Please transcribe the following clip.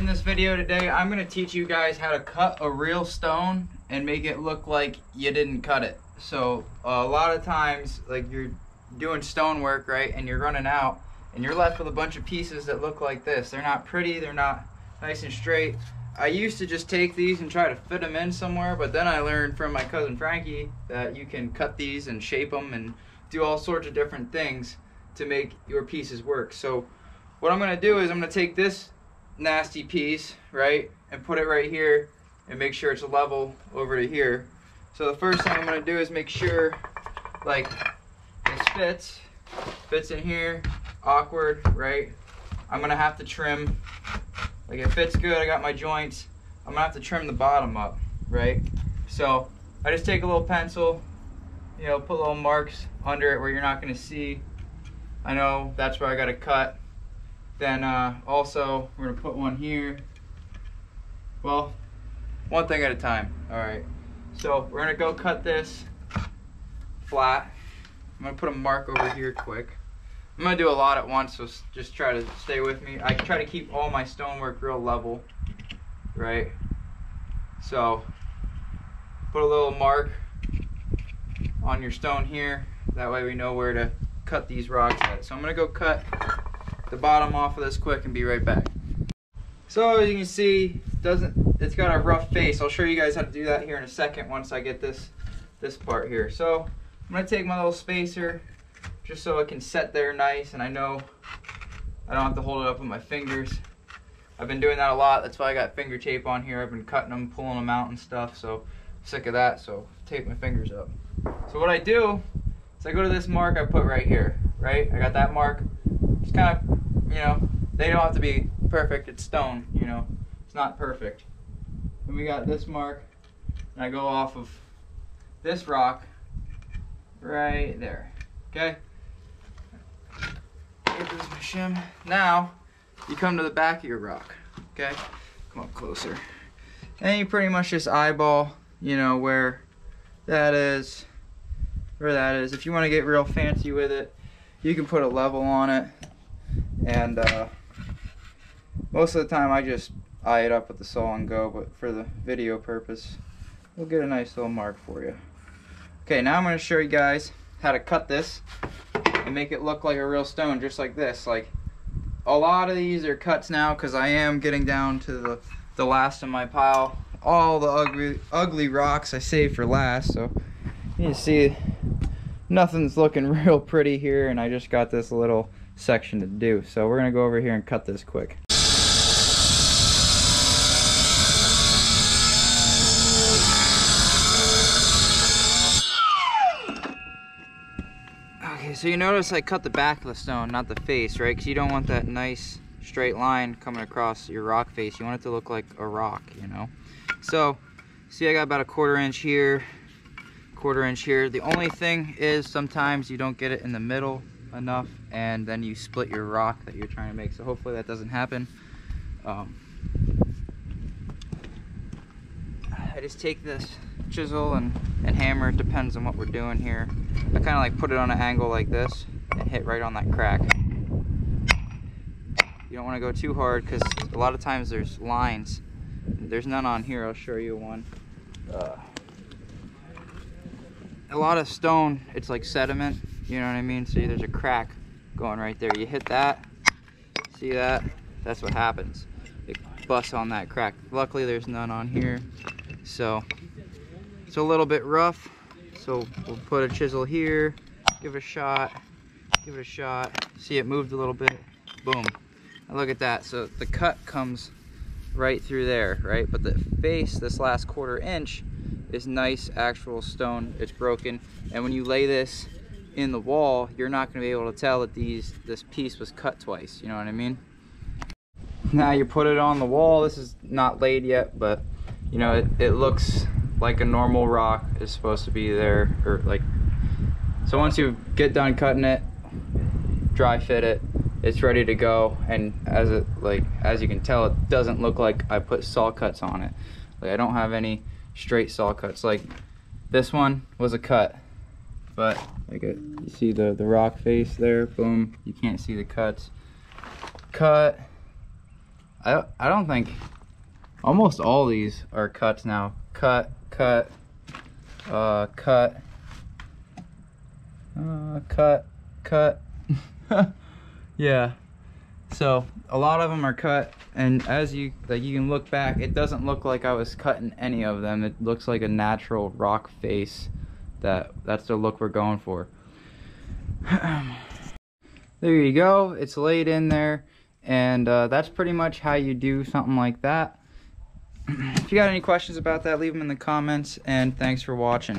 In this video today, I'm going to teach you guys how to cut a real stone and make it look like you didn't cut it. So a lot of times, like, you're doing stone work, right, and you're running out and you're left with a bunch of pieces that look like this. They're not pretty, they're not nice and straight. I used to just take these and try to fit them in somewhere, but then I learned from my cousin Frankie that you can cut these and shape them and do all sorts of different things to make your pieces work. So what I'm going to do is I'm going to take this nasty piece, right, and put it right here and make sure it's level over to here. So the first thing I'm going to do is make sure, like, this fits in here, awkward, right? I'm going to have to trim, like, it fits good, I got my joints, I'm going to have to trim the bottom up, right? So I just take a little pencil, you know, put little marks under it where you're not going to see. I know that's where I got to cut. Then also we're gonna put one here. Well, one thing at a time. All right. So we're gonna go cut this flat. I'm gonna put a mark over here quick. I'm gonna do a lot at once, so just try to stay with me. I try to keep all my stonework real level, right? So put a little mark on your stone here. That way we know where to cut these rocks at. So I'm gonna go cut the bottom off of this quick and be right back. So as you can see, it's got a rough face. I'll show you guys how to do that here in a second once I get this part here. So I'm gonna take my little spacer just so it can set there nice, and I know I don't have to hold it up with my fingers. I've been doing that a lot. That's why I got finger tape on here. I've been cutting them, pulling them out and stuff, so I'm sick of that, so tape my fingers up. So what I do is I go to this mark I put right here, right? I got that mark. Just kind of, you know, they don't have to be perfect. It's stone, you know, it's not perfect. And we got this mark, and I go off of this rock right there. Okay. Get this my shim. Now you come to the back of your rock. Okay. Come up closer, and you pretty much just eyeball, you know, where that is. If you want to get real fancy with it, you can put a level on it. And most of the time I just eye it up with the saw and go, but for the video purpose, we'll get a nice little mark for you. Okay, now I'm going to show you guys how to cut this and make it look like a real stone, just like this. Like, a lot of these are cuts now because I am getting down to the last of my pile. All the ugly rocks I saved for last, so you can see nothing's looking real pretty here, and I just got this little section to do. So we're gonna go over here and cut this quick. Okay, so you notice I cut the back of the stone, not the face, right? Because you don't want that nice straight line coming across your rock face. You want it to look like a rock, you know? So, see, I got about a 1/4 inch here, 1/4 inch here. The only thing is sometimes you don't get it in the middle enough, and then you split your rock that you're trying to make. So hopefully that doesn't happen. I just take this chisel and hammer. It depends on what we're doing here. I kind of like put it on an angle like this and hit right on that crack. You don't want to go too hard because a lot of times there's lines. There's none on here. I'll show you one. A lot of stone, it's like sediment, you know what I mean? See, there's a crack going right there. You hit that, see that? That's what happens. It busts on that crack. Luckily there's none on here, so it's a little bit rough. So we'll put a chisel here, give it a shot, See, it moved a little bit, boom. And look at that, so the cut comes right through there, right? But the face, this last 1/4 inch, is nice actual stone. It's broken, and when you lay this in the wall, you're not going to be able to tell that this piece was cut twice, you know what I mean? Now you put it on the wall. This is not laid yet, but you know, it looks like a normal rock is supposed to be there, or like, so once you get done cutting it, dry fit it, it's ready to go. And as you can tell, it doesn't look like I put saw cuts on it. Like, I don't have any straight saw cuts. Like, this one was a cut, but like you see the rock face there, boom, you can't see the cuts. Cut, I don't think, almost all these are cuts now. Cut, cut, cut, cut. Yeah. So a lot of them are cut, and as you can look back, it doesn't look like I was cutting any of them. It looks like a natural rock face. That's the look we're going for. There you go. It's laid in there, and that's pretty much how you do something like that. If you got any questions about that, leave them in the comments, and thanks for watching.